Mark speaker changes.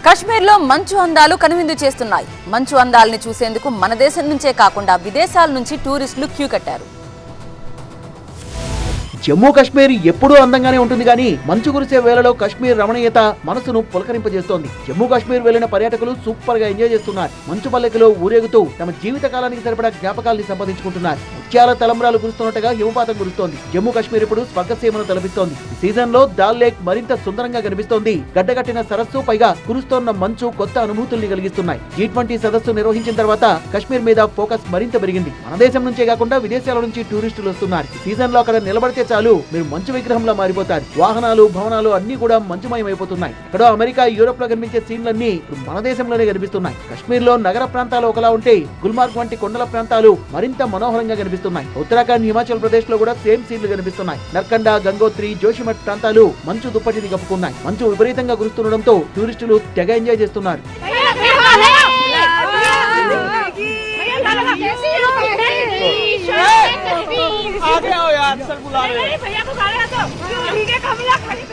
Speaker 1: కశ్మీర్లో మంచు అందాలు కనువిందు చేస్తున్నాయి. మంచు అందాలని చూసేందుకు మన దేశం నుంచే కాకుండా విదేశాల నుంచి టూరిస్టులు క్యూ కట్టారు.
Speaker 2: జమ్మూ కాశ్మీర్ ఎప్పుడూ అందంగానే ఉంటుంది కానీ మంచు కురిసే వేళలో కాశ్మీర్ రమణీయత మనసును పులకరింపజేస్తోంది. జమ్మూ కాశ్మీర్ వెళ్లిన పర్యాటకులు సూపర్ గా ఎంజాయ్ చేస్తున్నారు. మంచు పల్లెకిలో ఊరేగుతూ తమ జీవిత కాలానికి సరిపడా జ్ఞాపకాల్ని సంపాదించుకుంటున్నారు. ముత్యాల తలంబ్రాలు కురుస్తున్నట్టుగా హిమపాతం కురుస్తోంది. జమ్మూ కాశ్మీర్ ఇప్పుడు స్వర్గసీమను తలపిస్తోంది. ఈ సీజన్ లో దాల్ లేక్ మరింత సుందరంగా కనిపిస్తోంది. గడ్డగట్టిన సరస్సు పైగా కురుస్తోన్న మంచు కొత్త అనుభూతుల్ని కలిగిస్తున్నాయి. G20 సదస్సు నిర్వహించిన తర్వాత కాశ్మీర్ మీద ఫోకస్ మరింత పెరిగింది. మన దేశం నుంచే కాకుండా విదేశాల నుంచి టూరిస్టులు వస్తున్నారు. ఈ సీజన్ లో అక్కడ నిలబడితే చాలు మీరు మంచు విగ్రహంలో మారిపోతారు. వాహనాలు భవనాలు అన్ని కూడా మంచుమయం అయిపోతున్నాయి. ఇక్కడ అమెరికా యూరోప్ లో కనిపించే సీన్లన్నీ ఇప్పుడు మన దేశంలోనే కనిపిస్తున్నాయి. కాశ్మీర్ లో నగర ప్రాంతాలు ఒకలా ఉంటే గుల్మార్గ్ వంటి కొండల ప్రాంతాలు మరింత మనోహరంగా కనిపిస్తున్నాయి. ఉత్తరాఖండ్ హిమాచల్ ప్రదేశ్ లో కూడా సేమ్ సీన్లు కనిపిస్తున్నాయి. నర్కండా గంగోత్రి జోషిమఠ్ ప్రాంతాలు మంచు దుప్పటిని కప్పుకున్నాయి. మంచు విపరీతంగా కురుస్తుండడంతో టూరిస్టులు తెగ ఎంజాయ్ చేస్తున్నారు.
Speaker 3: आ गए हो यार, सर बुला रहे हैं।